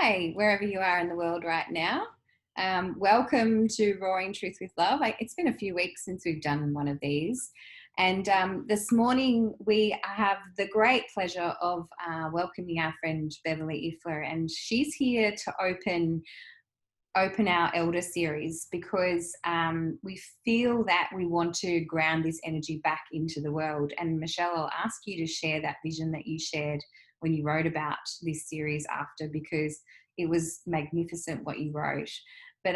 Hi, wherever you are in the world right now. Welcome to Roaring Truth with Love. It's been a few weeks since we've done one of these. And this morning we have the great pleasure of welcoming our friend Beverly Iffla, and she's here to open our Elder series because we feel that we want to ground this energy back into the world. And Michelle, I'll ask you to share that vision that you shared when you wrote about this series after, because it was magnificent what you wrote. But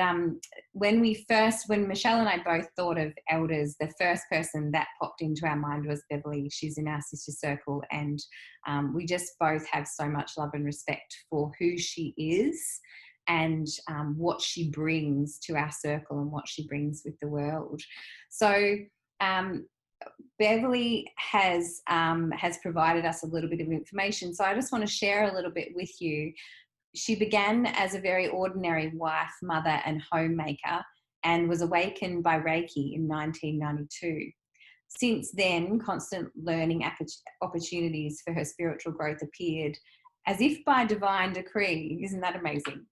when Michelle and I both thought of elders, the first person that popped into our mind was Beverly. She's in our sister circle, and we just both have so much love and respect for who she is and what she brings to our circle and what she brings with the world. So Beverly has provided us a little bit of information. So I just want to share a little bit with you. She began as a very ordinary wife, mother, and homemaker, and was awakened by Reiki in 1992. Since then, constant learning opportunities for her spiritual growth appeared as if by divine decree. Isn't that amazing?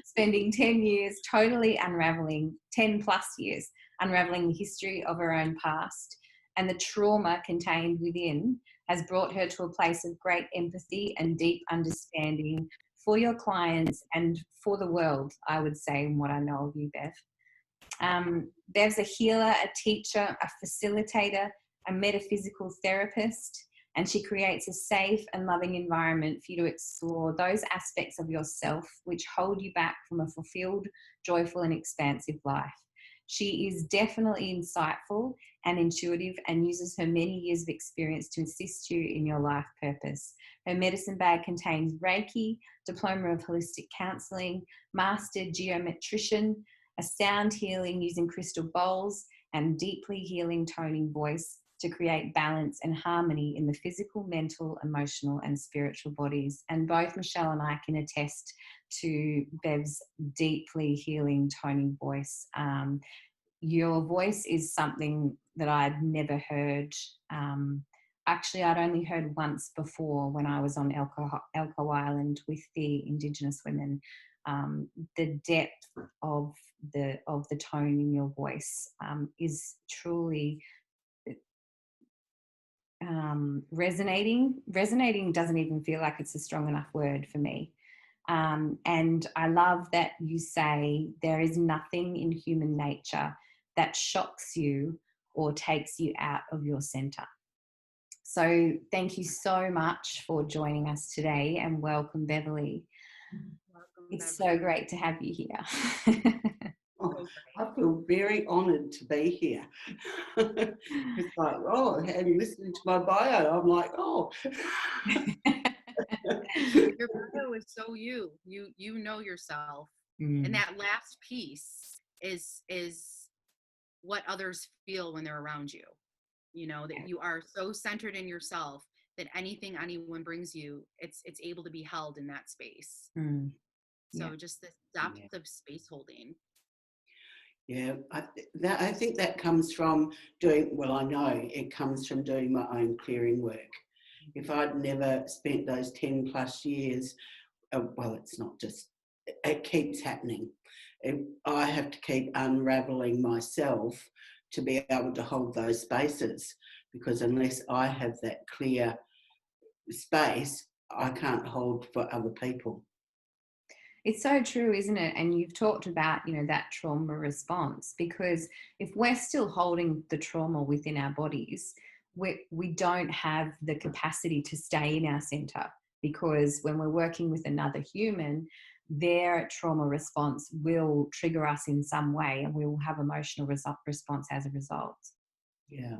Spending 10 years totally unraveling, 10 plus years, unraveling the history of her own past and the trauma contained within has brought her to a place of great empathy and deep understanding for your clients and for the world, I would say, in what I know of you, Bev. Bev's a healer, a teacher, a facilitator, a metaphysical therapist, and she creates a safe and loving environment for you to explore those aspects of yourself which hold you back from a fulfilled, joyful, and expansive life. She is definitely insightful and intuitive and uses her many years of experience to assist you in your life purpose. Her medicine bag contains Reiki, Diploma of Holistic Counselling, Mastered Geometrician, a sound healing using crystal bowls, and deeply healing toning voice to create balance and harmony in the physical, mental, emotional, and spiritual bodies. And both Michelle and I can attest to Bev's deeply healing toning voice. Your voice is something that I'd never heard. Actually, I'd only heard once before when I was on Elko Island with the Indigenous women. The depth of the tone in your voice is truly resonating. Resonating doesn't even feel like it's a strong enough word for me. And I love that you say there is nothing in human nature that shocks you or takes you out of your center. So thank you so much for joining us today, and welcome, Beverly. Welcome, it's Beverly. so great to have you here. Oh, I feel very honoured to be here. It's like, oh, and listening to my bio, I'm like, oh. Your bio is so you know yourself, and that last piece is what others feel when they're around you. You know, that you are so centered in yourself that anything anyone brings you, it's able to be held in that space. So just the depth of space holding. Yeah, I think that comes from I know it comes from doing my own clearing work. If I'd never spent those 10 plus years, it's not just, it keeps happening. I have to keep unraveling myself to be able to hold those spaces, because unless I have that clear space, I can't hold for other people. It's so true, isn't it? And you've talked about, that trauma response, because if we're still holding the trauma within our bodies, we don't have the capacity to stay in our center, because when we're working with another human, their trauma response will trigger us in some way, and we will have emotional response as a result. Yeah.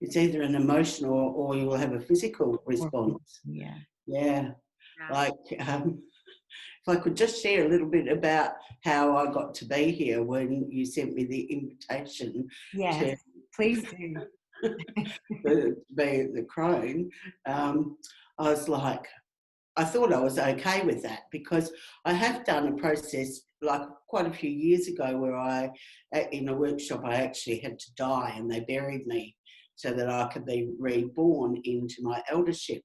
It's either an emotional or you will have a physical response. Yeah. Like, if I could just share a little bit about how I got to be here when you sent me the invitation. Yes, please do. To be the crone. I was like, I thought I was okay with that, because I have done a process like quite a few years ago where in a workshop, I actually had to die and they buried me so that I could be reborn into my eldership.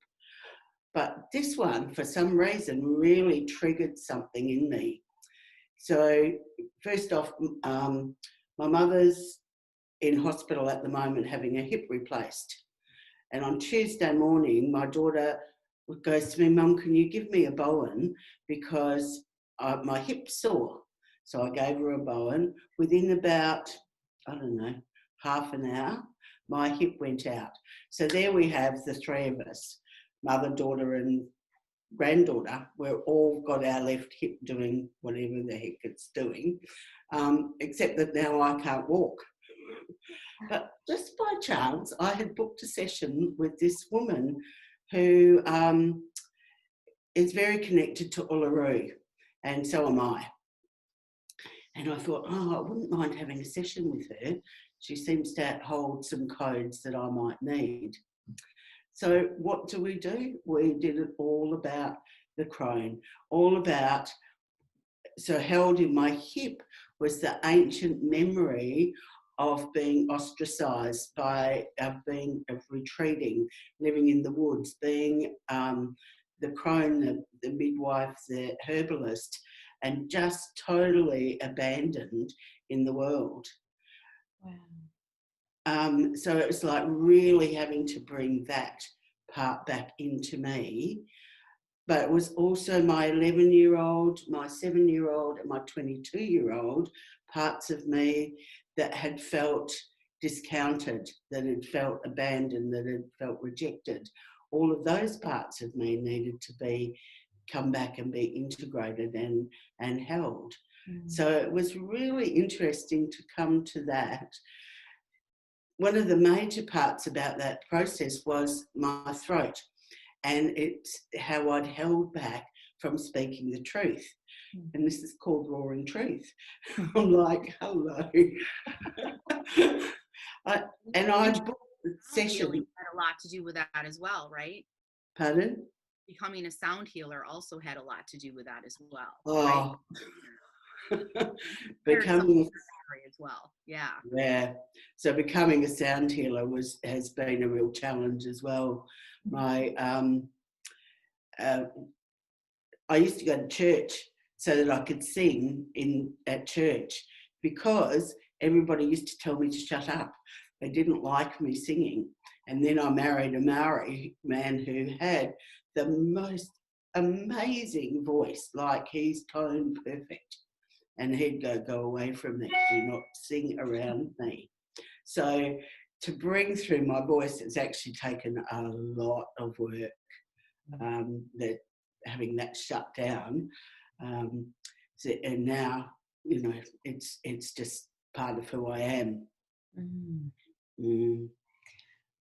But this one, for some reason, really triggered something in me. So first off, my mother's in hospital at the moment having a hip replaced. And on Tuesday morning, my daughter goes to me, Mum, can you give me a Bowen? Because my hip's sore. So I gave her a Bowen. Within about, I don't know, half an hour, my hip went out. So there we have the three of us, mother, daughter and granddaughter. We're all got our left hip doing whatever the heck it's doing, except that now I can't walk. But just by chance, I had booked a session with this woman who is very connected to Uluru, and so am I. And I thought, I wouldn't mind having a session with her. She seems to hold some codes that I might need. So what do? We did it all about the crone, all about, so held in my hip was the ancient memory of being ostracised, of retreating, living in the woods, being the crone, the midwife, the herbalist, and just totally abandoned in the world. Wow. So it was like really having to bring that part back into me. But it was also my 11-year-old, my 7-year-old and my 22-year-old parts of me that had felt discounted, that had felt abandoned, that had felt rejected. All of those parts of me needed to come back and be integrated and held. So it was really interesting to come to that. One of the major parts about that process was my throat, and it's how I'd held back from speaking the truth. And this is called roaring truth. I'm like, hello. I booked the session. Had a lot to do with that as well, right? Pardon? Becoming a sound healer also had a lot to do with that as well. Oh. Right? Becoming as well. Yeah. Yeah. So becoming a sound healer has been a real challenge as well. My I used to go to church so that I could sing at church, because everybody used to tell me to shut up. They didn't like me singing. And then I married a Maori man who had the most amazing voice, like he's tone perfect. And he'd go away from me, do not sing around me. So to bring through my voice, it's actually taken a lot of work, that having that shut down. And now, it's just part of who I am. Mm. Mm.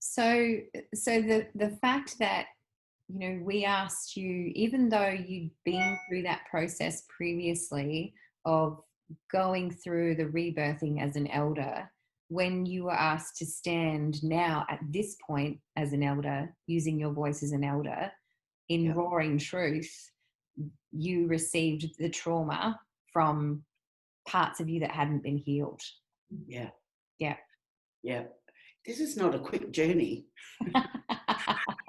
So the fact that, we asked you, even though you'd been through that process previously of going through the rebirthing as an elder, when you were asked to stand now at this point as an elder, using your voice as an elder, in roaring truth, you received the trauma from parts of you that hadn't been healed. Yeah. Yeah. Yeah. This is not a quick journey.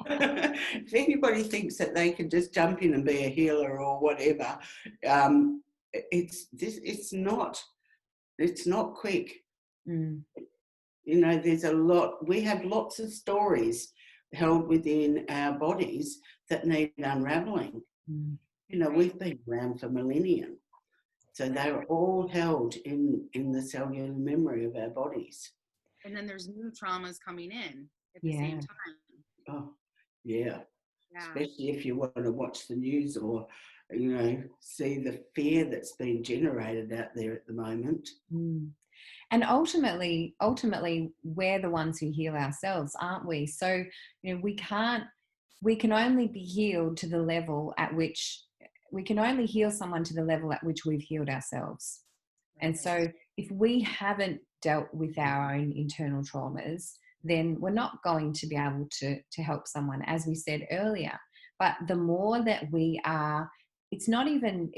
If anybody thinks that they can just jump in and be a healer or whatever, it's not quick. Mm. There's a lot. We have lots of stories held within our bodies that need unraveling. Mm. We've been around for millennia, so they're all held in the cellular memory of our bodies. And then there's new traumas coming in at the same time. Oh, yeah. Especially if you want to watch the news or, see the fear that's being generated out there at the moment. Mm. And ultimately, we're the ones who heal ourselves, aren't we? So, we can only be healed to the level at which we can only heal someone to the level at which we've healed ourselves. And so if we haven't dealt with our own internal traumas, then we're not going to be able to help someone, as we said earlier. But the more that we are, it's not even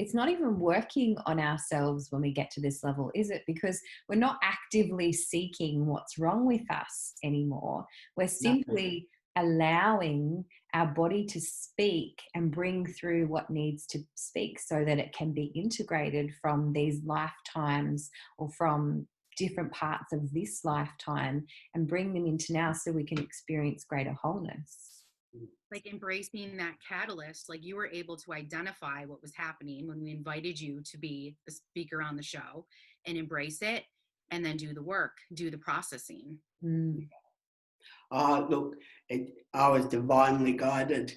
working on ourselves when we get to this level, is it? Because we're not actively seeking what's wrong with us anymore. We're simply allowing our body to speak and bring through what needs to speak so that it can be integrated from these lifetimes or from different parts of this lifetime and bring them into now so we can experience greater wholeness. Like embracing that catalyst, like you were able to identify what was happening when we invited you to be the speaker on the show and embrace it and then do the work, do the processing. Mm. Oh, look, I was divinely guided.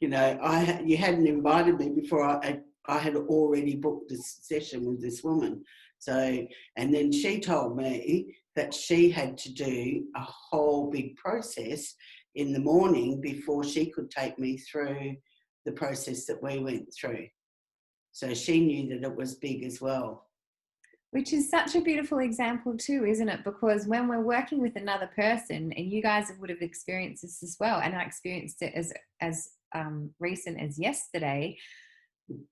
You know, you hadn't invited me before. I had already booked this session with this woman. So, and then she told me that she had to do a whole big process in the morning before she could take me through the process that we went through. So she knew that it was big as well. Which is such a beautiful example too, isn't it? Because when we're working with another person, and you guys would have experienced this as well, and I experienced it as recent as yesterday,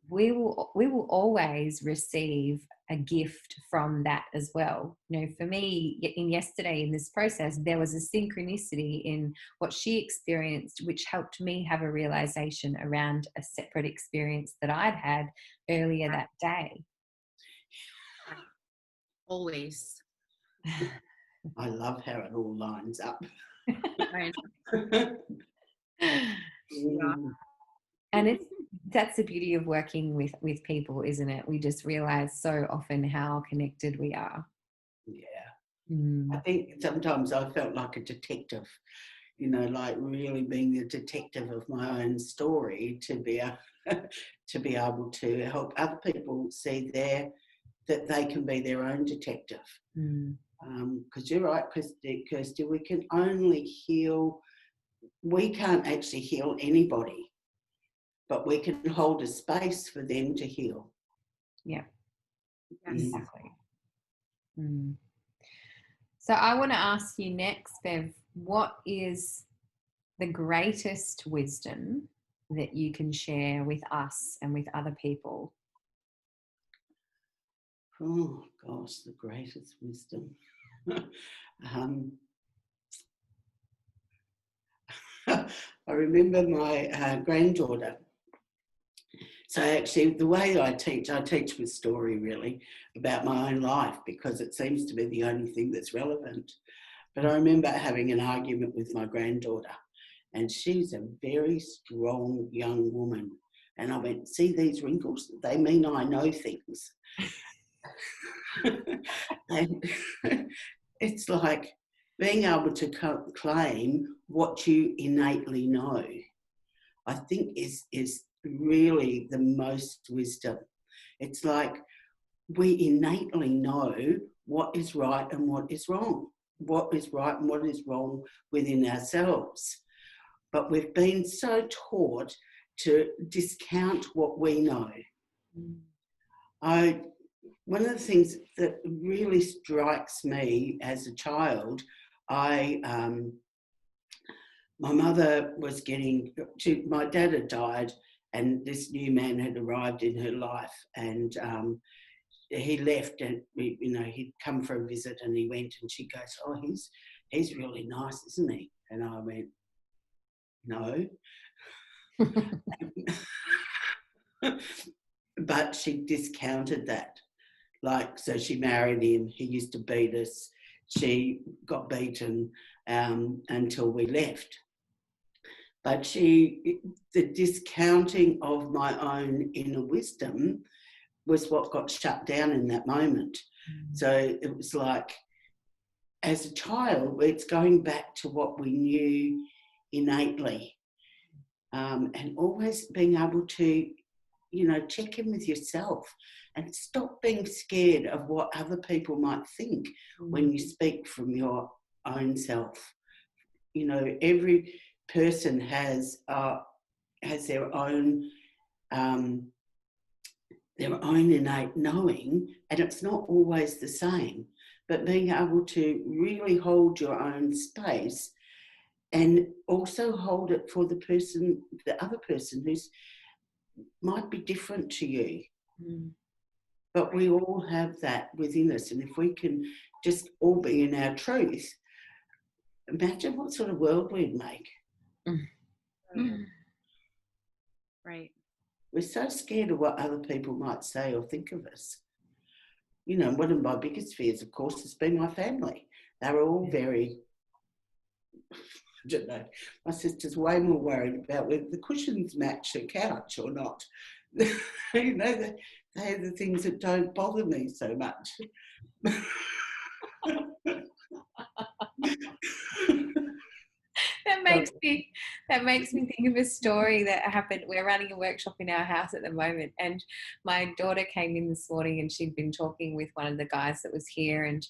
we will always receive a gift from that as well. You know, for me, in yesterday in this process, there was a synchronicity in what she experienced, which helped me have a realization around a separate experience that I'd had earlier that day. Always. I love how it all lines up. Yeah. And that's the beauty of working with people, isn't it? We just realize so often how connected we are. Yeah. I think sometimes I felt like a detective, you know, like really being the detective of my own story to be able to help other people see that they can be their own detective. Because you're right, Kirsty, we can only heal. We can't actually heal anybody, but we can hold a space for them to heal. Yeah, Yes. exactly. So I want to ask you next, Bev, what is the greatest wisdom that you can share with us and with other people? Oh, gosh, the greatest wisdom. I remember my granddaughter. So actually, the way I teach with story really about my own life because it seems to be the only thing that's relevant. But I remember having an argument with my granddaughter, and she's a very strong young woman. And I went, see these wrinkles? They mean I know things. And it's like being able to claim what you innately know, I think is really the most wisdom. It's like we innately know what is right and what is wrong, what is right and what is wrong within ourselves. But we've been so taught to discount what we know. One of the things that really strikes me as a child, my mother was my dad had died and this new man had arrived in her life, and he left and he'd come for a visit and he went and she goes, oh, he's really nice, isn't he? And I went, no. But she discounted that. Like, so she married him, he used to beat us, she got beaten until we left. But the discounting of my own inner wisdom was what got shut down in that moment. So it was like, as a child, it's going back to what we knew innately, and always being able to, check in with yourself and stop being scared of what other people might think when you speak from your own self. Every person has their own innate knowing, and it's not always the same. But being able to really hold your own space and also hold it for the other person who's might be different to you. But we all have that within us, and if we can just all be in our truth, imagine what sort of world we'd make. Right. We're so scared of what other people might say or think of us. You know, one of my biggest fears, of course, has been my family. They're all very, I don't know, my sister's way more worried about whether the cushions match the couch or not. You know, they're the things that don't bother me so much. That makes me think of a story that happened. We're running a workshop in our house at the moment, and my daughter came in this morning, and she'd been talking with one of the guys that was here, and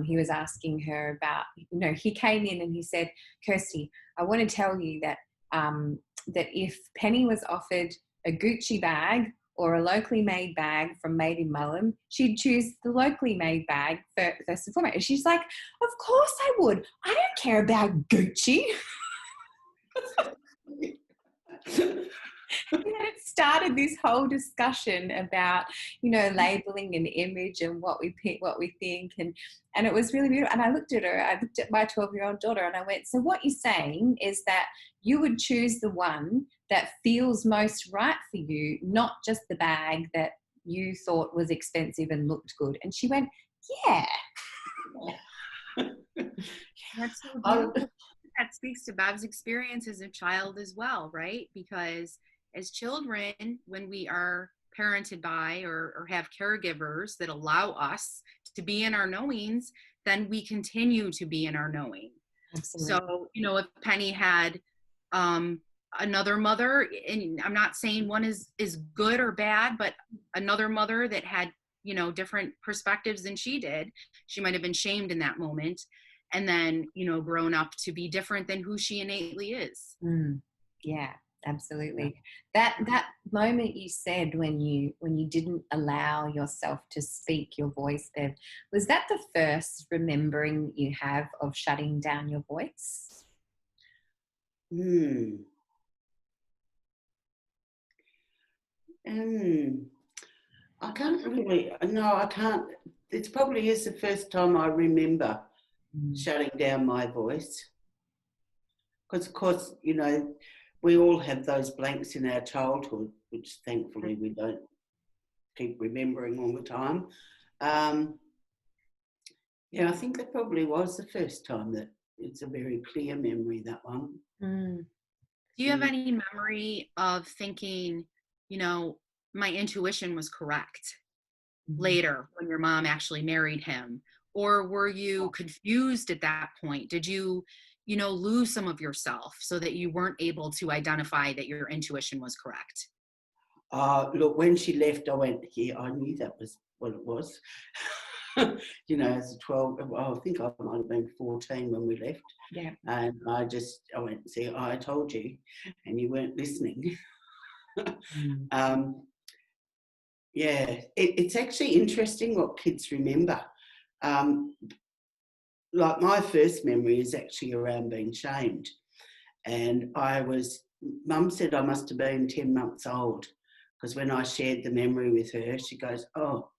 he was asking her about, you know, he came in and he said, Kirsty, I want to tell you that that if Penny was offered a Gucci bag or a locally made bag from Made in Mullum, she'd choose the locally made bag first and foremost. She's like, of course I would. I don't care about Gucci. It started this whole discussion about, you know, labeling an image and what we think, and it was really beautiful. And I looked at my 12-year-old daughter, and I went, so what you're saying is that you would choose the one that feels most right for you, not just the bag that you thought was expensive and looked good. And she went, yeah. That's so beautiful. That speaks to Bev's experience as a child as well, right? Because as children, when we are parented by or have caregivers that allow us to be in our knowings, then we continue to be in our knowing. Absolutely. So, you know, if Penny had another mother, and I'm not saying one is good or bad, but another mother that had, you know, different perspectives than she did, she might have been shamed in that moment, and then, you know, grown up to be different than who she innately is. Yeah, absolutely. That moment you said when you didn't allow yourself to speak your voice, Bev, was that the first remembering you have of shutting down your voice? I can't really, no, I can't. It probably is the first time I remember shutting down my voice. Because, of course, you know, we all have those blanks in our childhood, which thankfully we don't keep remembering all the time. Yeah, I think that probably was the first time that it's a very clear memory, that one. Do you have any memory of thinking, you know, my intuition was correct later when your mom actually married him? Or were you confused at that point? Did you, you know, lose some of yourself so that you weren't able to identify that your intuition was correct? Look, when she left, I went, yeah, I knew that was what it was. You know, as a 12, well, I think I might have been 14 when we left. Yeah. And I went, see, I told you, and you weren't listening. Yeah, it's actually interesting what kids remember. Like my first memory is actually around being shamed. And Mum said I must have been 10 months old, because when I shared the memory with her, she goes, oh,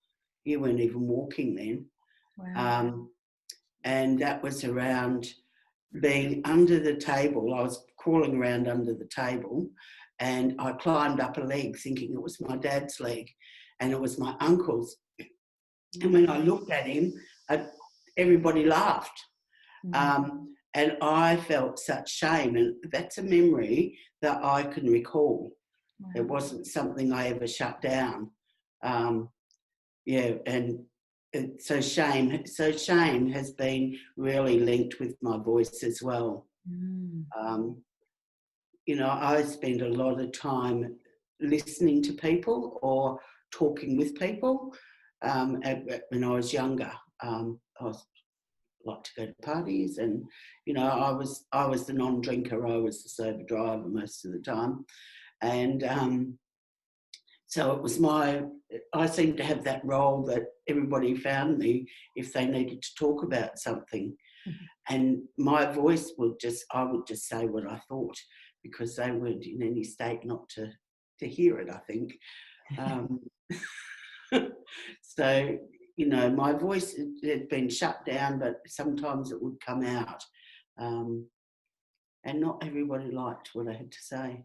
you weren't even walking then. Wow. And that was around being under the table. I was crawling around under the table, and I climbed up a leg thinking it was my dad's leg, and it was my uncle's. And when I looked at him, everybody laughed. And I felt such shame, and that's a memory that I can recall. Wow. It wasn't something I ever shut down. So shame has been really linked with my voice as well. You know, I spend a lot of time listening to people or talking with people. When I was younger, I liked to go to parties, and you know, I was the non-drinker. I was the sober driver most of the time, and so it was I seemed to have that role that everybody found me if they needed to talk about something. And my voice I would just say what I thought, because they weren't in any state not to hear it, I think. So, you know, my voice had been shut down, but sometimes it would come out. And not everybody liked what I had to say.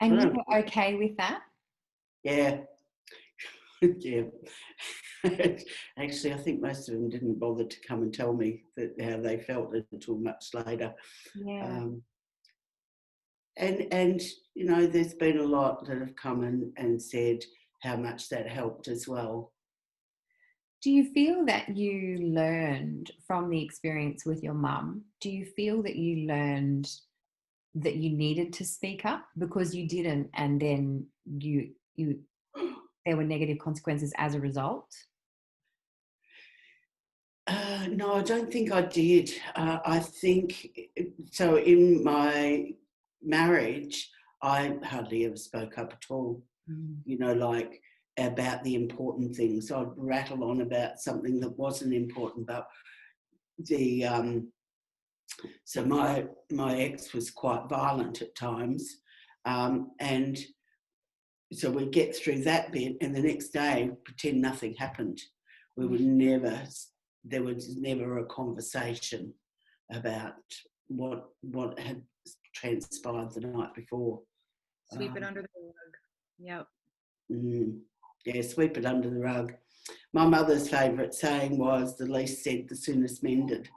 And you were okay with that? Yeah. Yeah. Actually, I think most of them didn't bother to come and tell me how they felt until much later. Yeah. And you know, there's been a lot that have come and said how much that helped as well. Do you feel that you learned from the experience with your mum? Do you feel that you learned that you needed to speak up because you didn't, and then you there were negative consequences as a result? No, I don't think I did. I think so. In my marriage, I hardly ever spoke up at all. You know, like about the important things. I'd rattle on about something that wasn't important, but the so my ex was quite violent at times, and so we'd get through that bit, and the next day pretend nothing happened. We would never. There was never a conversation about what had transpired the night before. Sweep it under the rug. Yep. Yeah, sweep it under the rug. My mother's favourite saying was, "The least said, the soonest mended."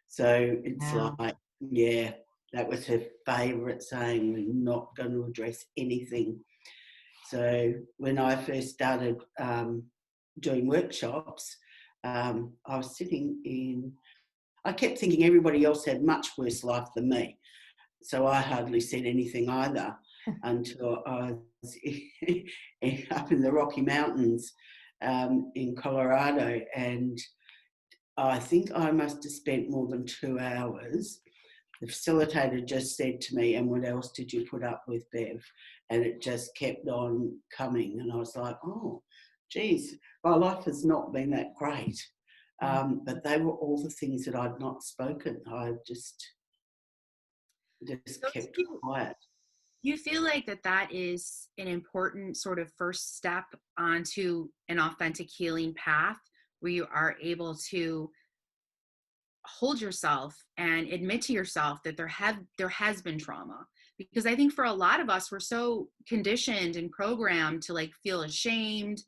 So it's like, yeah, that was her favourite saying. We're not going to address anything. So when I first started doing workshops, I was sitting in, I kept thinking everybody else had much worse life than me. So I hardly said anything either until I was up in the Rocky Mountains in Colorado. And I think I must have spent more than 2 hours. The facilitator just said to me, "And what else did you put up with, Bev?" And it just kept on coming. And I was like, oh, geez, my life has not been that great. But they were all the things that I'd not spoken. I just kept quiet. You feel like that is an important sort of first step onto an authentic healing path where you are able to hold yourself and admit to yourself that there has been trauma. Because I think for a lot of us, we're so conditioned and programmed to like feel ashamed.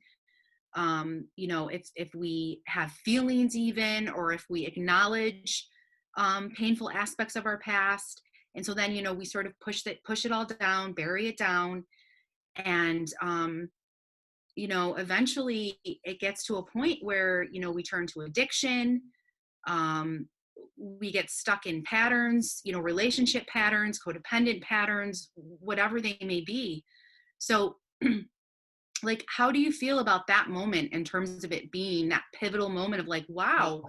You know, if we have feelings even, or if we acknowledge painful aspects of our past. And so then, you know, we sort of push it all down, bury it down. And, you know, eventually it gets to a point where, you know, we turn to addiction. We get stuck in patterns, you know, relationship patterns, codependent patterns, whatever they may be. So like, how do you feel about that moment in terms of it being that pivotal moment of like, wow,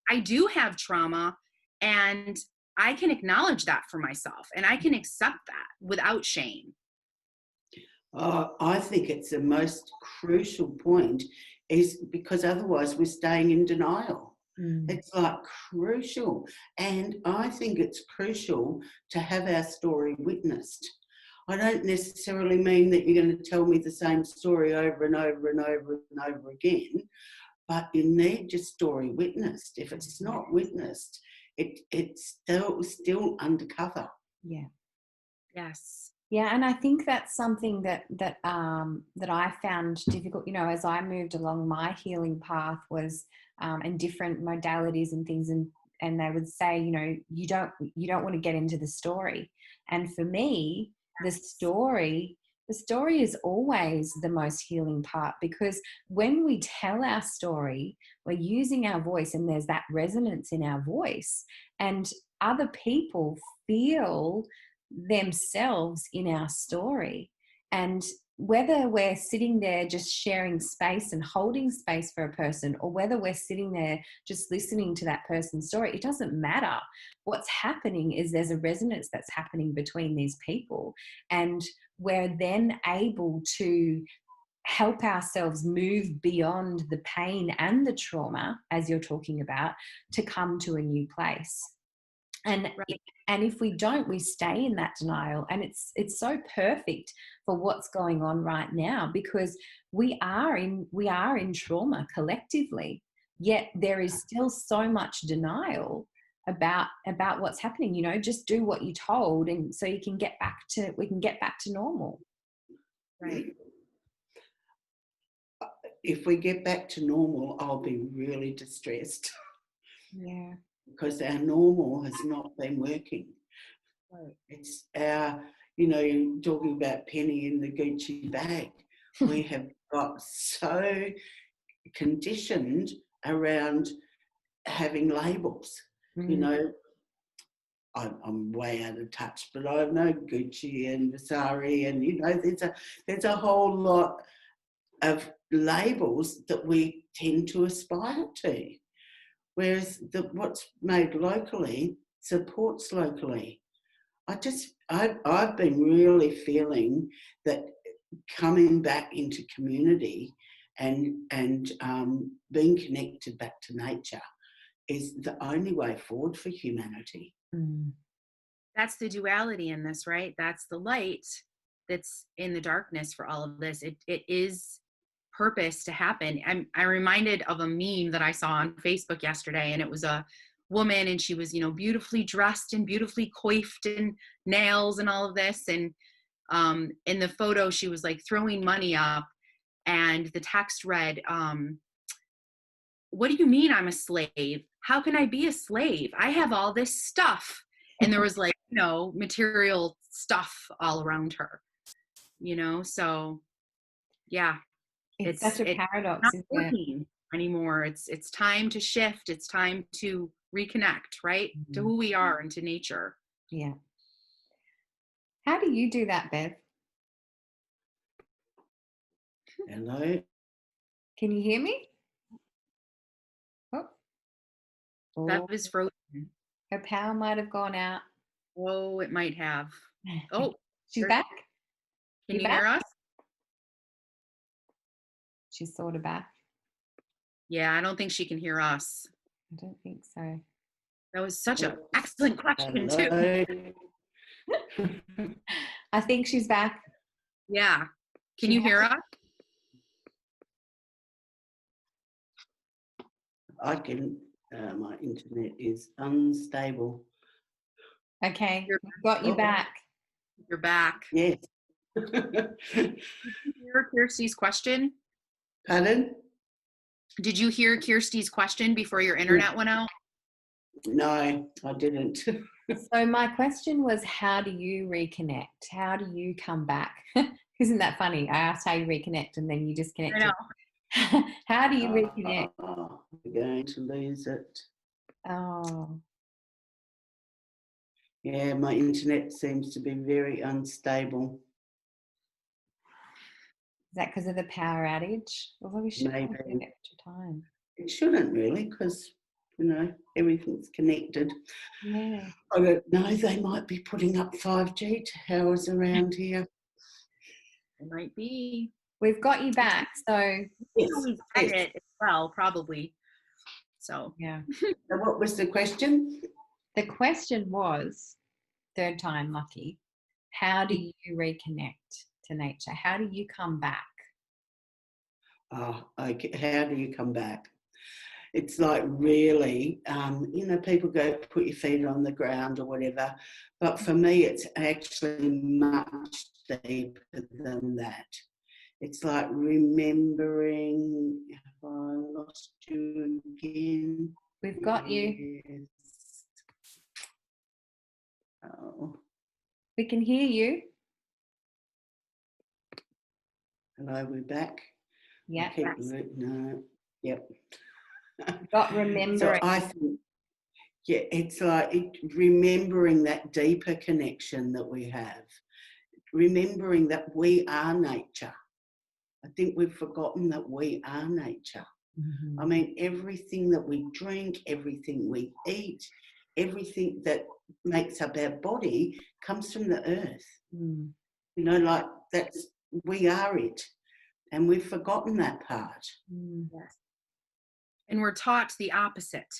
I do have trauma and I can acknowledge that for myself and I can accept that without shame? I think it's the most crucial point, is because otherwise we're staying in denial. It's like crucial. And I think it's crucial to have our story witnessed. I don't necessarily mean that you're going to tell me the same story over and over and over and over again, but you need your story witnessed. If it's not witnessed, it's still undercover. Yeah. Yes. Yeah, and I think that's something that I found difficult. You know, as I moved along my healing path was, and different modalities and things, and they would say, you know, you don't want to get into the story. And for me, the story is always the most healing part, because when we tell our story, we're using our voice, and there's that resonance in our voice, and other people feel themselves in our story. And whether we're sitting there just sharing space and holding space for a person, or whether we're sitting there just listening to that person's story, it doesn't matter. What's happening is there's a resonance that's happening between these people, and we're then able to help ourselves move beyond the pain and the trauma, as you're talking about, to come to a new place. And if we don't, we stay in that denial. And it's so perfect for what's going on right now, because we are in trauma collectively, yet there is still so much denial about what's happening. You know, just do what you're told, and so we can get back to normal. Right. If we get back to normal, I'll be really distressed. Yeah. Because our normal has not been working. Right. It's our, you know, you're talking about Penny in the Gucci bag. We have got so conditioned around having labels. You know, I'm way out of touch, but I know Gucci and Versace, and you know, there's a whole lot of labels that we tend to aspire to, whereas what's made locally supports locally. I've been really feeling that coming back into community and being connected back to nature is the only way forward for humanity. That's the duality in this, right? That's the light that's in the darkness for all of this. It is purpose to happen. I'm reminded of a meme that I saw on Facebook yesterday, and it was a woman, and she was, you know, beautifully dressed and beautifully coiffed and nails and all of this. And in the photo, she was like throwing money up, and the text read, what do you mean I'm a slave? How can I be a slave? I have all this stuff. And there was like, you know, material stuff all around her, you know? So yeah, it's such a paradox, not isn't working anymore. It's time to shift. It's time to reconnect, right? To who we are and to nature. Yeah. How do you do that, Bev? Hello? Can you hear me? That is frozen. Her power might have gone out. Oh, it might have. Oh, she's back. Can you hear us? She's sort of back. Yeah, I don't think she can hear us. I don't think so. That was such an excellent question, too. I think she's back. Yeah. Can you hear us? I can. My internet is unstable. Okay, we've got you back. You're back. Yes. Did you hear Kirsty's question? Pardon? Did you hear Kirsty's question before your internet went out? No, I didn't. So my question was, how do you reconnect? How do you come back? Isn't that funny? I asked how you reconnect and then you disconnected. I know. How do you reconnect? We're going to lose it. Oh. Yeah, my internet seems to be very unstable. Is that because of the power outage? Although we should have Maybe. extra time. It shouldn't really, because, you know, everything's connected. Yeah. I don't know, they might be putting up 5G towers around here. It might be. We've got you back, so. Yes, We said it as well, probably. So. Yeah. So what was the question? The question was, third time lucky, how do you reconnect to nature? How do you come back? Oh, okay. How do you come back? It's like really, you know, people go put your feet on the ground or whatever, but for me it's actually much deeper than that. It's like remembering. Have I lost you again? We've got you. Yes. Oh. We can hear you. Hello, we're back. Yeah. No. Yep. Got remembering. So I think, yeah, it's like remembering that deeper connection that we have. Remembering that we are nature. I think we've forgotten that we are nature. Mm-hmm. I mean, everything that we drink, everything we eat, everything that makes up our body comes from the earth. Mm. You know, like we are it. And we've forgotten that part. Mm. Yes. And we're taught the opposite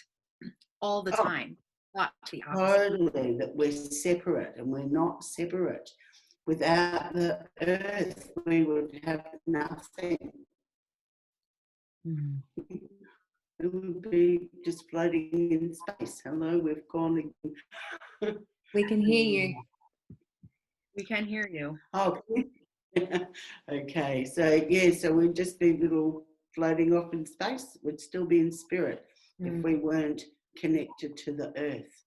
all the time. Taught the opposite. Totally, that we're separate, and we're not separate. Without the earth, we would have nothing. Mm. it would be just floating in space. Hello, we've gone again. We can hear you. We can hear you. Oh, okay. So yeah, so we'd just be little floating off in space. We'd still be in spirit if we weren't connected to the earth.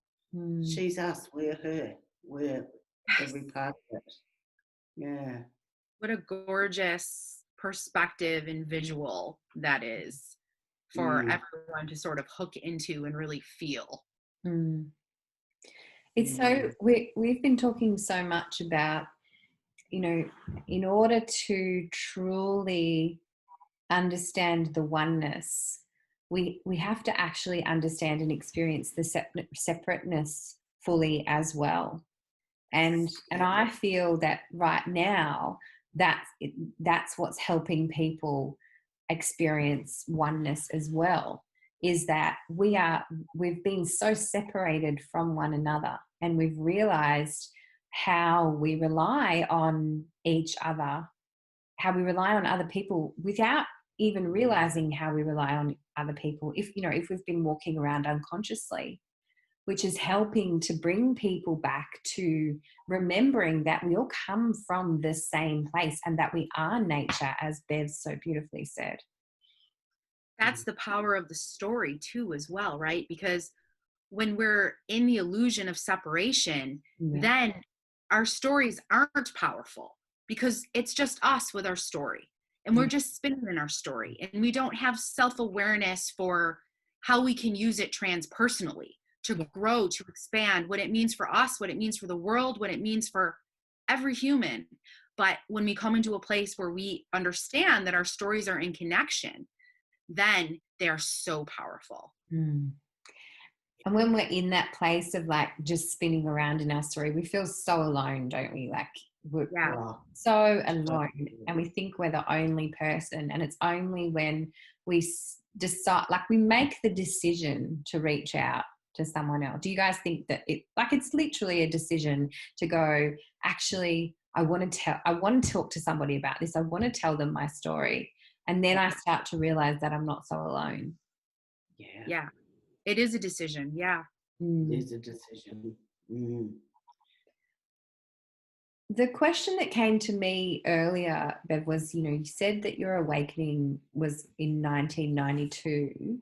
She's us, we're her, we're every part of it. Yeah. What a gorgeous perspective and visual that is for everyone to sort of hook into and really feel. It's so, we've been talking so much about, you know, in order to truly understand the oneness, we have to actually understand and experience the separateness fully as well. And I feel that right now that's what's helping people experience oneness as well, is that we've been so separated from one another, and we've realized how we rely on each other, how we rely on other people without even realizing how we rely on other people, if we've been walking around unconsciously, which is helping to bring people back to remembering that we all come from the same place and that we are nature, as Bev so beautifully said. That's the power of the story too, as well, right? Because when we're in the illusion of separation, then our stories aren't powerful, because it's just us with our story, and we're just spinning in our story, and we don't have self-awareness for how we can use it transpersonally to grow, to expand, what it means for us, what it means for the world, what it means for every human. But when we come into a place where we understand that our stories are in connection, then they are so powerful. And when we're in that place of like just spinning around in our story, we feel so alone, don't we? Like we're so alone, and we think we're the only person. And it's only when we decide, like we make the decision to reach out to someone else. Do you guys think that it's literally a decision to go, actually, I want to talk to somebody about this. I want to tell them my story. And then I start to realize that I'm not so alone. Yeah. It is a decision. Yeah. It is a decision. The question that came to me earlier, Bev, was, you said that your awakening was in 1992.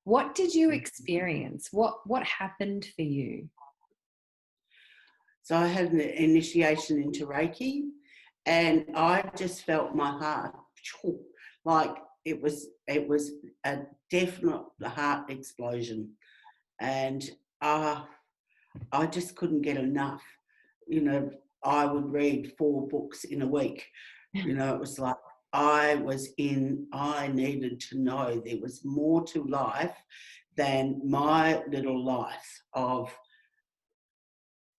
What did you experience? What happened for you? So I had an initiation into Reiki, and I just felt my heart like it was a definite heart explosion, and I just couldn't get enough. I would read 4 books in a week. It was like I needed to know there was more to life than my little life of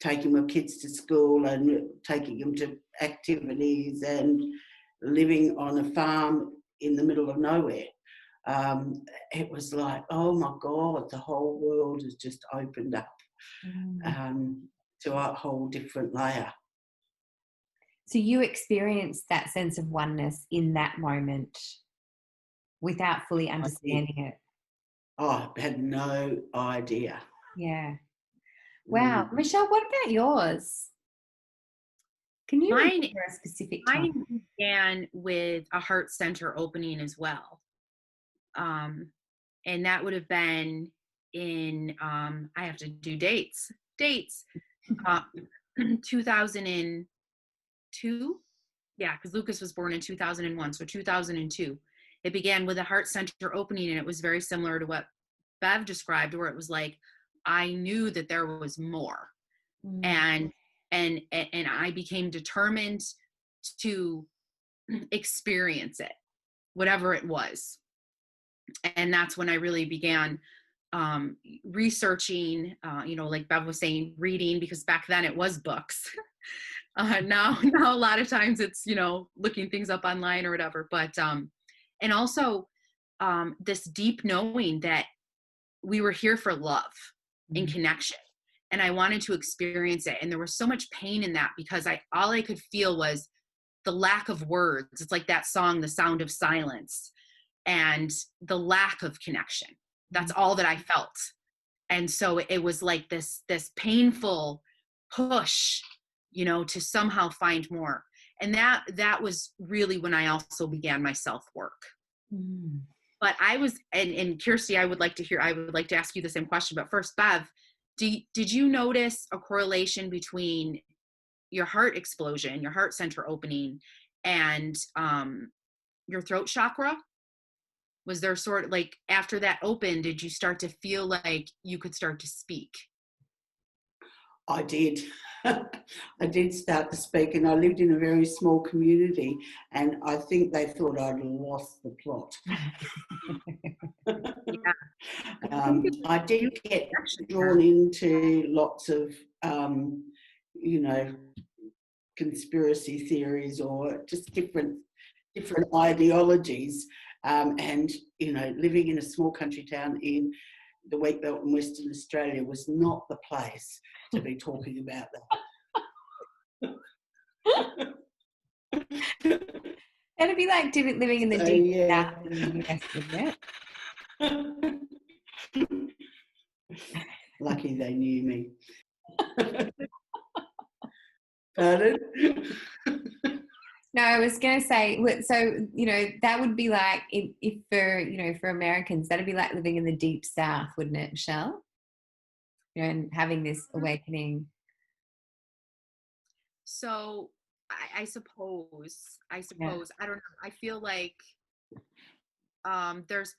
taking my kids to school and taking them to activities and living on a farm in the middle of nowhere. It was like, oh my God, the whole world has just opened up to a whole different layer. So you experienced that sense of oneness in that moment without fully understanding it? I had no idea. Yeah. Wow. Michelle, what about yours? Can you remember a specific time? Mine began with a heart center opening as well. And that would have been in, I have to do dates, 2002. Yeah, because Lucas was born in 2001. So 2002. It began with a heart center opening, and it was very similar to what Bev described, where it was like, I knew that there was more. And I became determined to experience it, whatever it was. And that's when I really began researching, like Bev was saying, reading, because back then it was books. Now a lot of times it's, looking things up online or whatever. But, and also this deep knowing that we were here for love and connection. And I wanted to experience it. And there was so much pain in that, because all I could feel was the lack of words. It's like that song, The Sound of Silence, and the lack of connection. That's all that I felt. And so it was like this painful push, you know, to somehow find more. And that was really when I also began my self-work. But I was, and Kirsty, I would like to ask you the same question, but first, Bev, did you notice a correlation between your heart explosion, your heart center opening, and your throat chakra? Was there sort of like, after that opened, did you start to feel like you could start to speak? I did. I did start to speak, and I lived in a very small community, and I think they thought I'd lost the plot. I did get drawn into lots of, you know, conspiracy theories or just different ideologies, and, you know, living in a small country town in the Wheat Belt in Western Australia was not the place to be talking about that. It'd be like living in the deep south in the US, wouldn't it? Lucky they knew me. Pardon? No, I was going to say, so, you know, that would be like, if for, you know, for Americans, that'd be like living in the deep south, wouldn't it, Michelle? You know, and having this awakening. So I suppose, I don't know. I feel like there's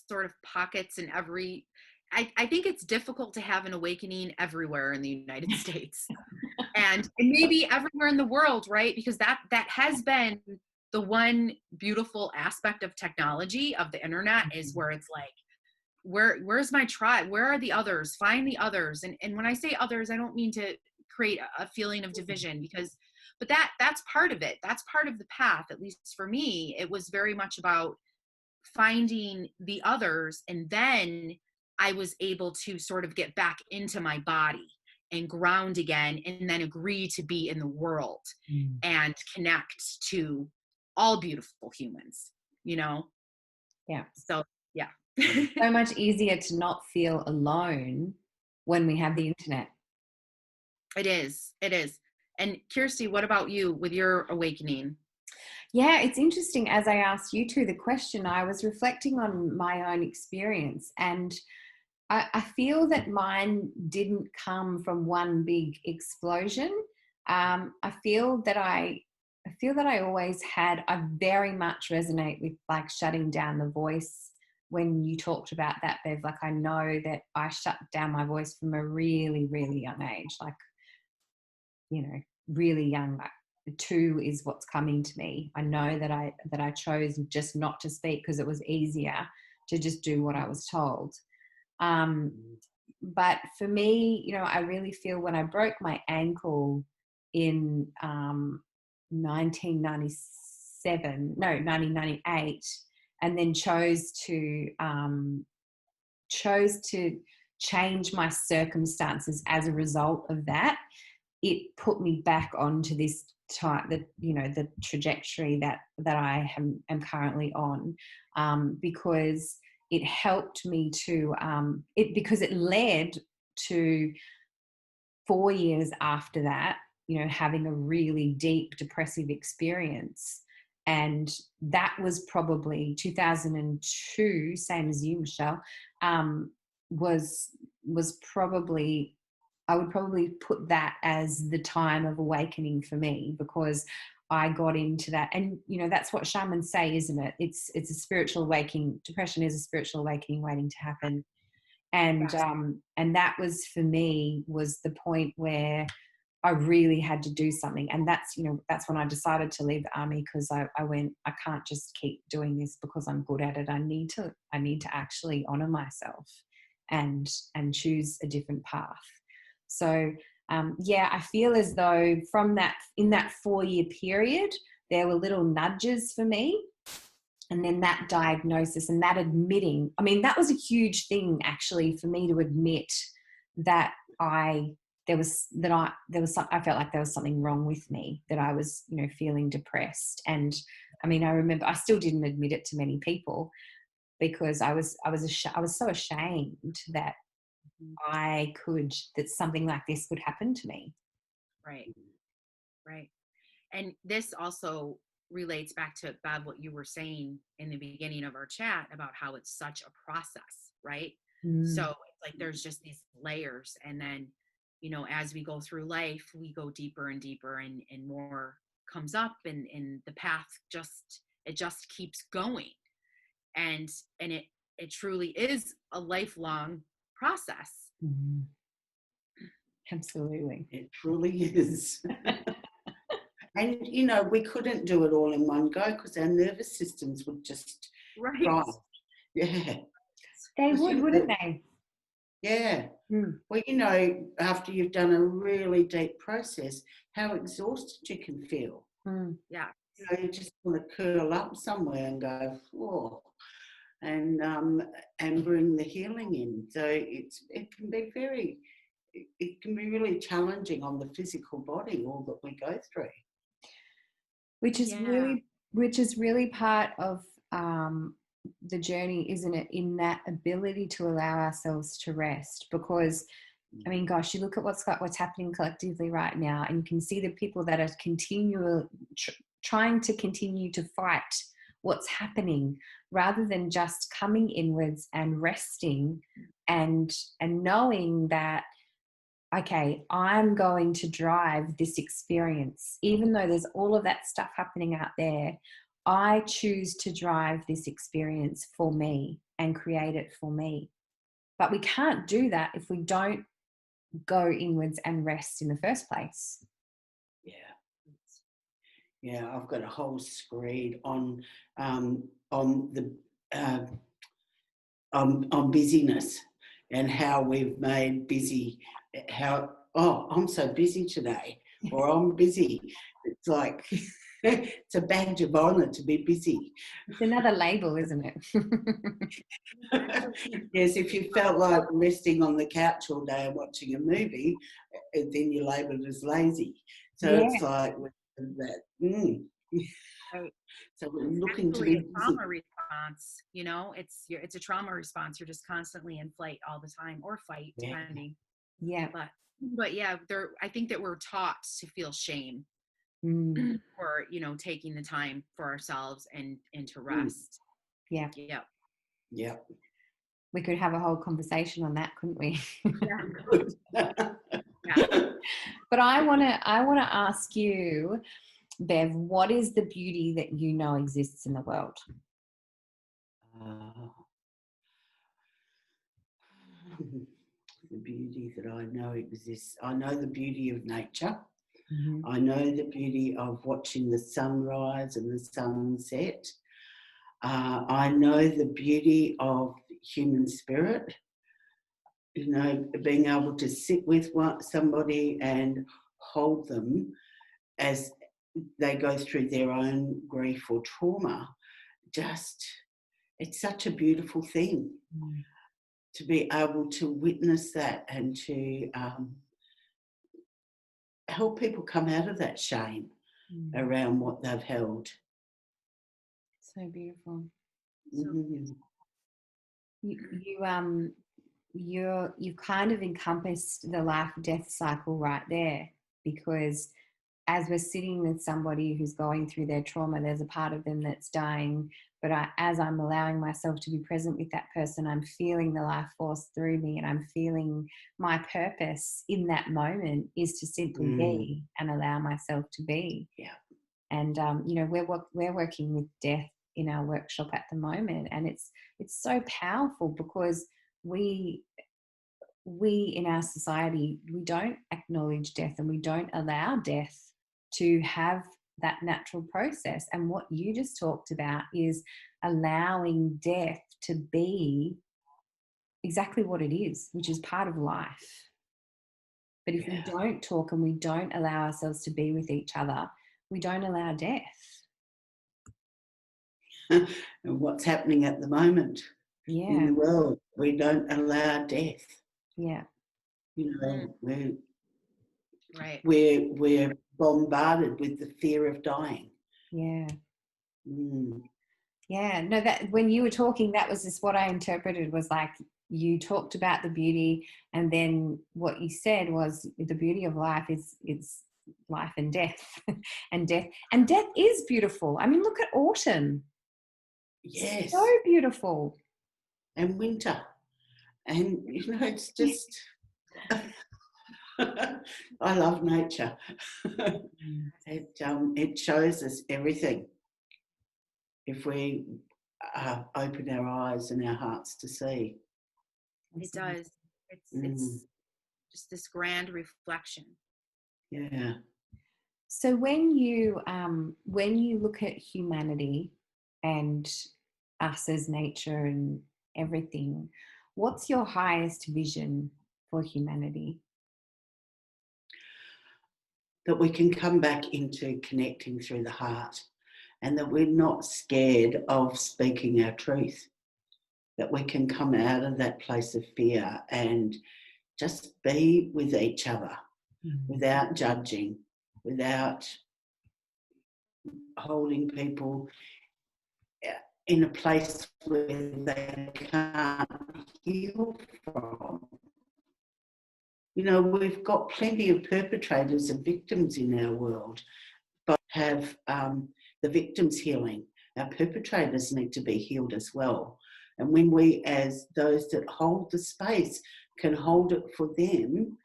sort of pockets in every, I think it's difficult to have an awakening everywhere in the United States and maybe everywhere in the world, right? Because that has been the one beautiful aspect of technology, of the internet, is where it's like, where's my tribe? Where are the others? Find the others. And when I say others, I don't mean to create a feeling of division, but that's part of it. That's part of the path. At least for me, it was very much about finding the others. And then I was able to sort of get back into my body and ground again, and then agree to be in the world and connect to all beautiful humans, you know? Yeah. So, yeah. So much easier to not feel alone when we have the internet. It is. And Kirsty, what about you with your awakening? Yeah, it's interesting. As I asked you two the question, I was reflecting on my own experience, and I feel that mine didn't come from one big explosion. I feel that I always had. I very much resonate with like shutting down the voice. When you talked about that, Bev, like I know that I shut down my voice from a really, really young age. Like, you know, really young. Like 2 is what's coming to me. I know that I chose just not to speak because it was easier to just do what I was told. But for me, you know, I really feel when I broke my ankle in 1998, and then chose to change my circumstances as a result of that, it put me back onto this the trajectory that I am currently on, because it helped me to because it led to 4 years after that, you know, having a really deep depressive experience. And that was probably 2002, same as you, Michelle, was probably, I would probably put that as the time of awakening for me, because I got into that. And, you know, that's what shamans say, isn't it? It's a spiritual awakening. Depression is a spiritual awakening waiting to happen. And, Yes. And that was, for me, was the point where I really had to do something. And that's, you know, that's when I decided to leave the army, because I went, I can't just keep doing this because I'm good at it. I need to actually honor myself and choose a different path. So, I feel as though in that 4-year period, there were little nudges for me. And then that diagnosis and that admitting, I mean, that was a huge thing actually for me to admit that I felt like there was something wrong with me, that I was, you know, feeling depressed. And I mean, I remember I still didn't admit it to many people, because I was so ashamed that that something like this could happen to me. Right. Right. And this also relates back to, Bob, what you were saying in the beginning of our chat about how it's such a process, right? So it's like there's just these layers, and then, you know, as we go through life, we go deeper and deeper, and more comes up, and the path just keeps going. And it truly is a lifelong process. Absolutely. It truly is. And, you know, we couldn't do it all in one go because our nervous systems would just cry. Yeah. They would, wouldn't they? Yeah. Well, you know, after you've done a really deep process, how exhausted you can feel. Yeah. You know, you just want to curl up somewhere and go, oh, and bring the healing in. So it can be really challenging on the physical body, all that we go through. Which is really part of the journey, isn't it? In that ability to allow ourselves to rest, because I mean, gosh, you look at what's happening collectively right now, and you can see the people that are trying to continue to fight what's happening, rather than just coming inwards and resting and knowing that, okay, I'm going to drive this experience. Even though there's all of that stuff happening out there, I choose to drive this experience for me and create it for me. But we can't do that if we don't go inwards and rest in the first place. Yeah, I've got a whole screed on busyness and how we've made busy, I'm so busy today, or I'm busy. It's like it's a badge of honour to be busy. It's another label, isn't it? Yes, if you felt like resting on the couch all day and watching a movie, then you're labelled as lazy. So it's like that. Right. So we're looking to be busy. Trauma response, you know, it's a trauma response. You're just constantly in flight all the time, or fight, depending. Yeah. But yeah, I think that we're taught to feel shame for, you know, taking the time for ourselves and to rest. Yeah. We could have a whole conversation on that, couldn't we? But I want to ask you, Bev, what is the beauty that you know exists in the world? The beauty that I know exists. I know the beauty of nature. I know the beauty of watching the sunrise and the sunset. I know the beauty of human spirit. You know, being able to sit with somebody and hold them as they go through their own grief or trauma. It's such a beautiful thing to be able to witness that and to help people come out of that shame around what they've held. So beautiful. You kind of encompassed the life-death cycle right there, because as we're sitting with somebody who's going through their trauma, there's a part of them that's dying. But as I'm allowing myself to be present with that person, I'm feeling the life force through me, and I'm feeling my purpose in that moment is to simply be and allow myself to be. Yeah. And you know, we're working with death in our workshop at the moment, and it's so powerful, because we in our society, we don't acknowledge death, and we don't allow death to have that natural process. And what you just talked about is allowing death to be exactly what it is, which is part of life. But if we don't talk and we don't allow ourselves to be with each other, we don't allow death. And what's happening at the moment in the world, we don't allow death. Yeah. You know, we're bombarded with the fear of dying. Yeah. Yeah, no, that when you were talking, that was just what I interpreted, was like you talked about the beauty, and then what you said was the beauty of life is life and death, and death is beautiful. I mean, look at autumn. Yes. So beautiful. And winter. And, you know, it's just, I love nature. It shows us everything if we open our eyes and our hearts to see. It does. It's just this grand reflection. Yeah. So when you look at humanity and us as nature and everything, what's your highest vision for humanity? That we can come back into connecting through the heart, and that we're not scared of speaking our truth, that we can come out of that place of fear and just be with each other without judging, without holding people in a place where they can't heal from. You know, we've got plenty of perpetrators and victims in our world, but have the victims healing. Our perpetrators need to be healed as well. And when we, as those that hold the space, can hold it for them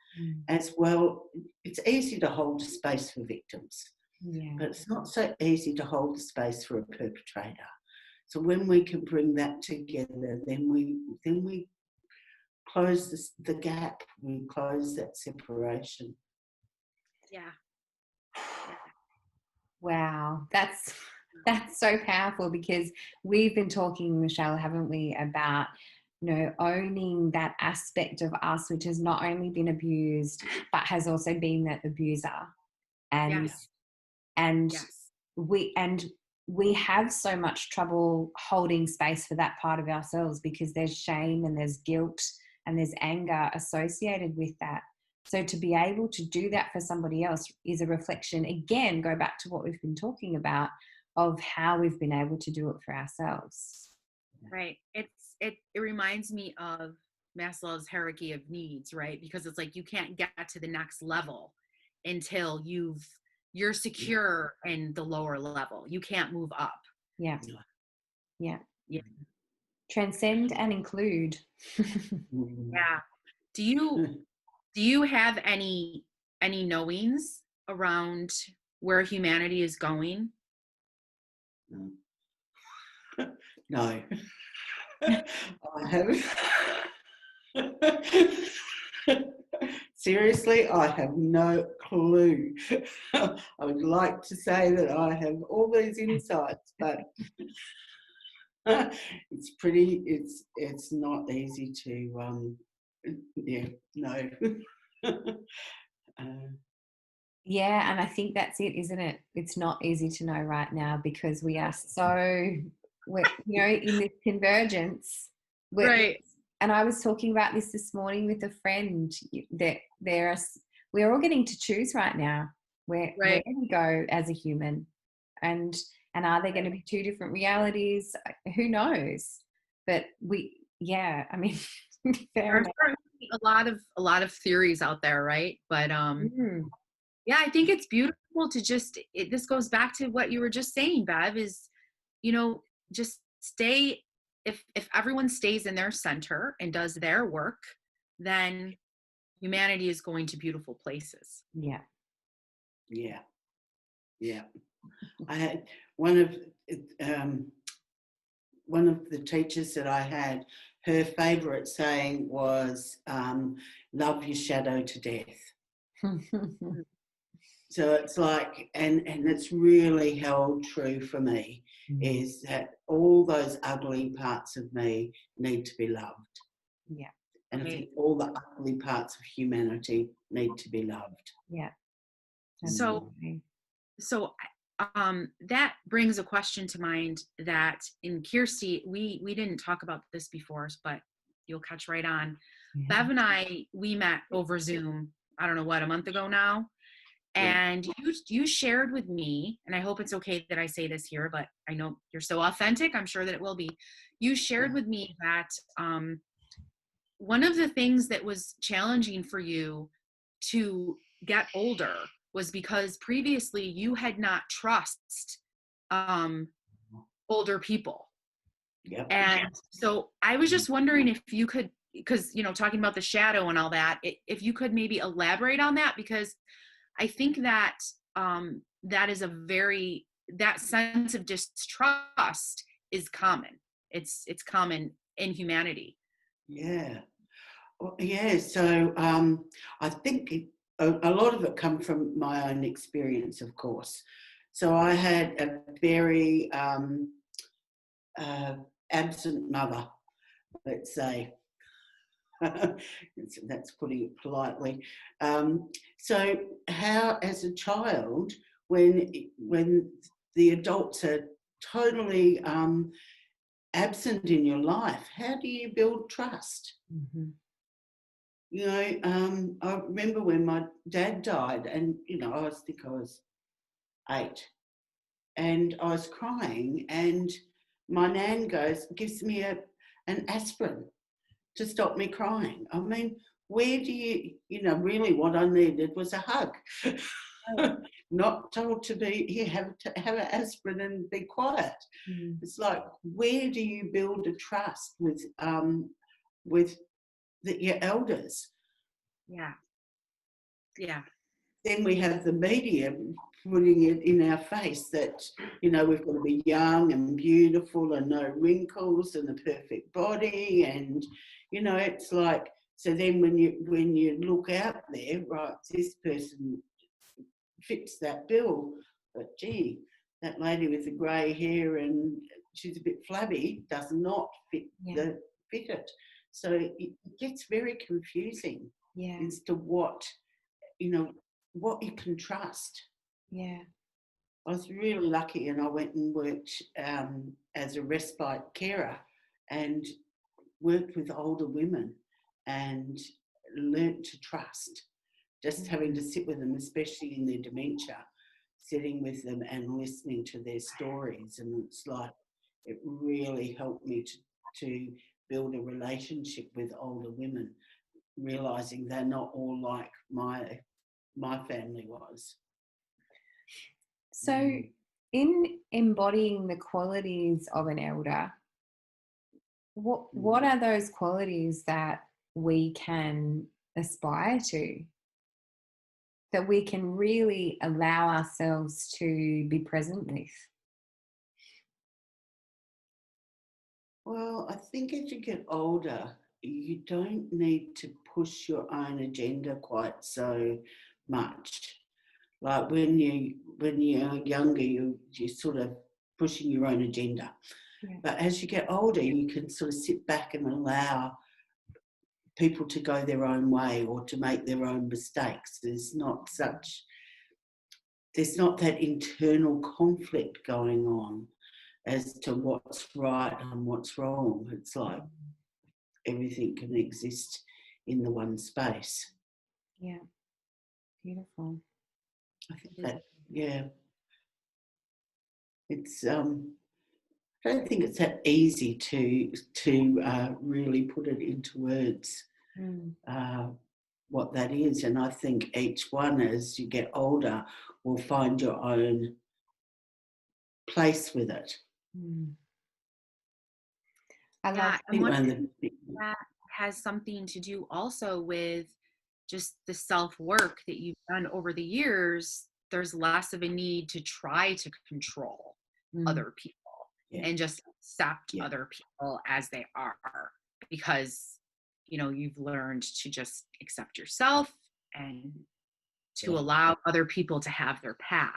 as well, it's easy to hold a space for victims, but it's not so easy to hold the space for a perpetrator. So when we can bring that together, then we close the gap, we close that separation. Yeah. Wow, that's so powerful, because we've been talking, Michelle, haven't we, about, you know, owning that aspect of us which has not only been abused but has also been the abuser. And Yes. and Yes. we have so much trouble holding space for that part of ourselves, because there's shame and there's guilt and there's anger associated with that. So to be able to do that for somebody else is a reflection, again, go back to what we've been talking about, of how we've been able to do it for ourselves. Right. It reminds me of Maslow's hierarchy of needs, right? Because it's like you can't get to the next level until you're secure in the lower level. You can't move up. Yeah. Yeah. Transcend and include. Yeah. Do you have any knowings around where humanity is going? No. I haven't. Seriously, I have no clue. I would like to say that I have all these insights, but it's not easy to no. Yeah, and I think that's it, isn't it? It's not easy to know right now, because we are we're, you know, in this convergence. Right. And I was talking about this morning with a friend, that we're all getting to choose right now where we go as a human, and are there going to be two different realities? Who knows? But I mean, There's a lot of theories out there, right? But yeah, I think it's beautiful to this goes back to what you were just saying, Bev, is, you know, just stay, if everyone stays in their center and does their work, then humanity is going to beautiful places. Yeah. I had one of the teachers that I had, her favourite saying was, love your shadow to death. So it's like, and it's really held true for me, is that all those ugly parts of me need to be loved. Yeah. And I think all the ugly parts of humanity need to be loved. Yeah. So that brings a question to mind that in Kirsty, we didn't talk about this before, but you'll catch right on. Yeah. Bev and I, we met over Zoom, I don't know what, a month ago now. And you shared with me, and I hope it's okay that I say this here, but I know you're so authentic, I'm sure that it will be. You shared with me that one of the things that was challenging for you to get older was because previously you had not trusted older people. Yep. And so I was just wondering if you could, because, you know, talking about the shadow and all that, if you could maybe elaborate on that, because I think that that is that sense of distrust is common. It's common in humanity. Yeah. Well, yeah. So I think a lot of it come from my own experience, of course. So I had a very absent mother, let's say. That's putting it politely. So how, as a child, when the adults are totally absent in your life, how do you build trust? Mm-hmm. You know, I remember when my dad died, and you know, I think I was 8, and I was crying, and my nan gives me an aspirin to stop me crying. I mean, where do you know, really what I needed was a hug. Not told to be, here, have an aspirin and be quiet. Mm. It's like, where do you build a trust with your elders? Yeah. Yeah. Then we have the media putting it in our face that, you know, we've got to be young and beautiful and no wrinkles and the perfect body, and, you know, it's like, so then when you look out there, right, this person fits that bill, but gee, that lady with the grey hair and she's a bit flabby does not fit it. So it gets very confusing as to what, you know, what you can trust. Yeah. I was really lucky, and I went and worked as a respite carer and worked with older women and learnt to trust. Just having to sit with them, especially in their dementia, sitting with them and listening to their stories. And it's like, it really helped me to build a relationship with older women, realising they're not all like my family was. So in embodying the qualities of an elder, what are those qualities that we can aspire to, that we can really allow ourselves to be present with? Well, I think as you get older, you don't need to push your own agenda quite so much. Like when you're younger, you're sort of pushing your own agenda. Yeah. But as you get older, you can sort of sit back and allow people to go their own way or to make their own mistakes. There's not that internal conflict going on as to what's right and what's wrong. It's like everything can exist in the one space. Yeah. Beautiful. I think that, yeah. It's I don't think it's that easy to really put it into words, what that is. And I think each one, as you get older, will find your own place with it. I wonder if that has something to do also with just the self-work that you've done over the years. There's less of a need to try to control other people and just accept other people as they are, because, you know, you've learned to just accept yourself and to allow other people to have their path.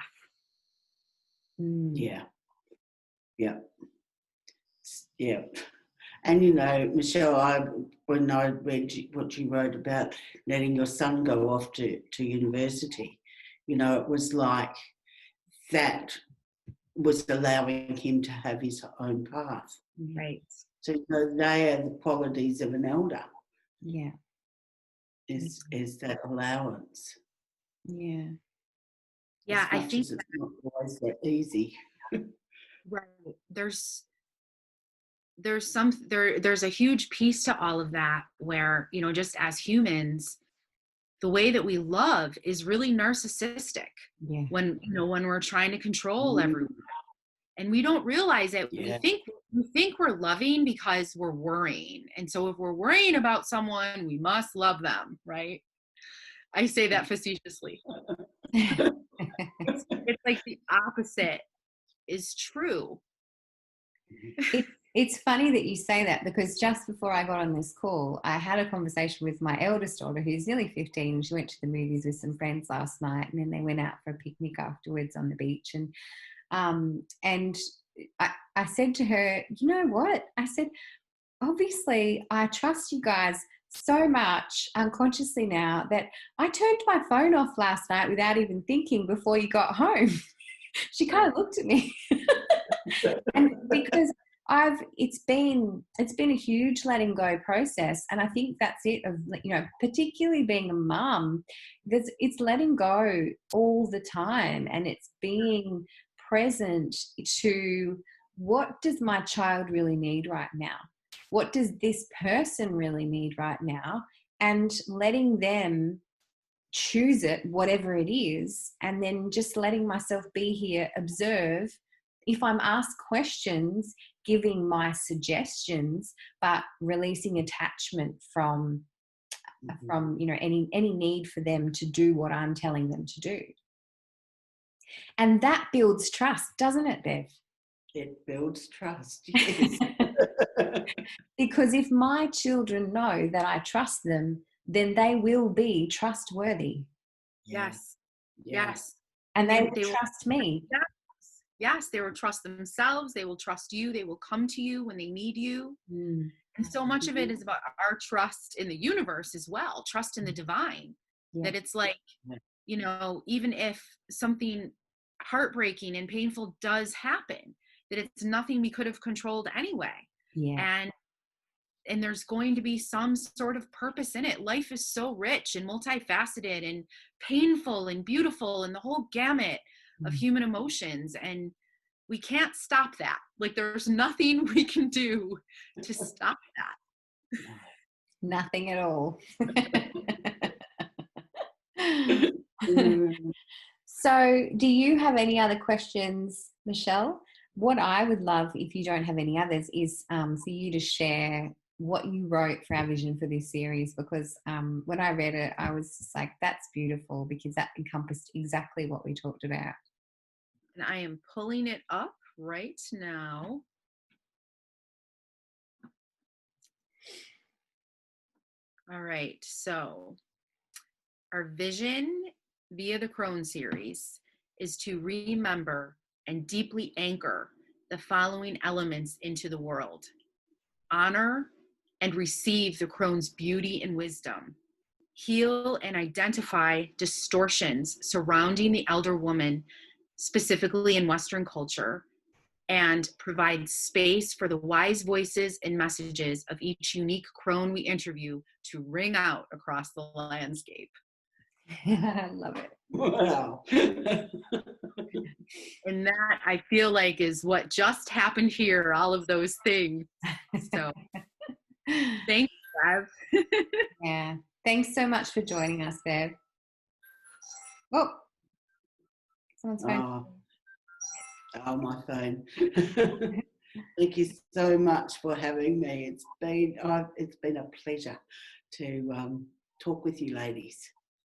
Yeah. And, you know, Michelle, when I read what you wrote about letting your son go off to university, you know, it was like that was allowing him to have his own path. Right. So, you know, they are the qualities of an elder. Yeah. Is that allowance. Yeah. Yeah, as much as it's not always that easy. right. There's a huge piece to all of that where, you know, just as humans, the way that we love is really narcissistic. Yeah. When, you know, when we're trying to control everyone, and we don't realize it. Yeah. We think we're loving because we're worrying. And so if we're worrying about someone, we must love them, right? I say that facetiously. It's like the opposite is true. It's funny that you say that, because just before I got on this call, I had a conversation with my eldest daughter, who's nearly 15. She went to the movies with some friends last night, and then they went out for a picnic afterwards on the beach. And I said to her, you know what? I said, obviously, I trust you guys so much unconsciously now that I turned my phone off last night without even thinking before you got home. She kind of looked at me. And because it's been a huge letting go process, and I think that's it, of, you know, particularly being a mum, it's letting go all the time, and it's being present to what does my child really need right now? What does this person really need right now? And letting them choose it, whatever it is, and then just letting myself be here, observe. If I'm asked questions, giving my suggestions, but releasing attachment from you know, any need for them to do what I'm telling them to do. And that builds trust, doesn't it, Bev? It builds trust, yes. Because if my children know that I trust them, then they will be trustworthy. Yes. Yeah. Yes. And they will trust me. Yes, they will trust themselves. They will trust you. They will come to you when they need you. Mm. And so much of it is about our trust in the universe as well, trust in the divine. Yeah. That it's like, you know, even if something heartbreaking and painful does happen, that it's nothing we could have controlled anyway. Yeah. And there's going to be some sort of purpose in it. Life is so rich and multifaceted and painful and beautiful and the whole gamut of human emotions. And we can't stop that. Like, there's nothing we can do to stop that. Nothing at all. So, do you have any other questions, Michelle? What I would love, if you don't have any others, is for you to share what you wrote for our vision for this series, because when I read it, I was just like, that's beautiful, because that encompassed exactly what we talked about. And I am pulling it up right now. All right, so our vision via the Crone series is to remember and deeply anchor the following elements into the world: honor and receive the Crone's beauty and wisdom, heal and identify distortions surrounding the elder woman, specifically in Western culture, and provide space for the wise voices and messages of each unique crone we interview to ring out across the landscape. I love it. Wow. And that, I feel like, is what just happened here, all of those things. So thanks, Bev. Yeah. Thanks so much for joining us, Bev. Oh, someone's phone. Oh, my phone. Thank you so much for having me. It's been a pleasure to talk with you ladies.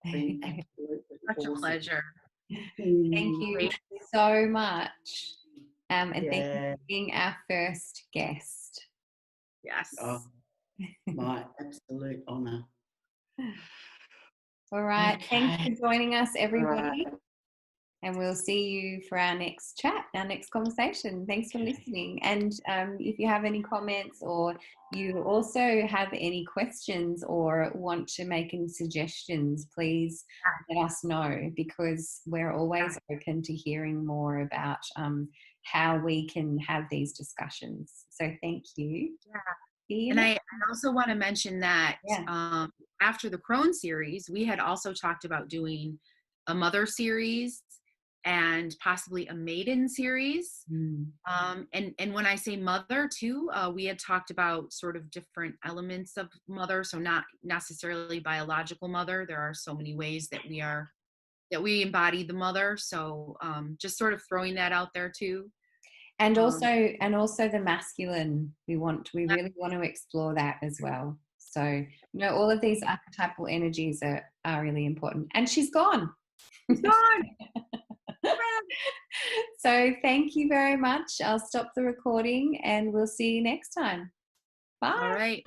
It's been absolutely Such awesome. a pleasure. Thank you so much. And thank you for being our first guest. Yes. Oh, my absolute honour. All right. Okay. Thanks for joining us, everybody. Right. And we'll see you for our next chat, our next conversation. Thanks for listening. And if you have any comments, or you also have any questions or want to make any suggestions, please let us know, because we're always open to hearing more about how we can have these discussions. So thank you. Yeah. And I also want to mention that after the Crone series, we had also talked about doing a mother series and possibly a maiden series. And when I say mother too, we had talked about sort of different elements of mother. So not necessarily biological mother. There are so many ways that we embody the mother. So just sort of throwing that out there too. And also the masculine. We really want to explore that as well. So, all of these archetypal energies are really important. And she's gone. She's gone. So thank you very much. I'll stop the recording and we'll see you next time. Bye. All right.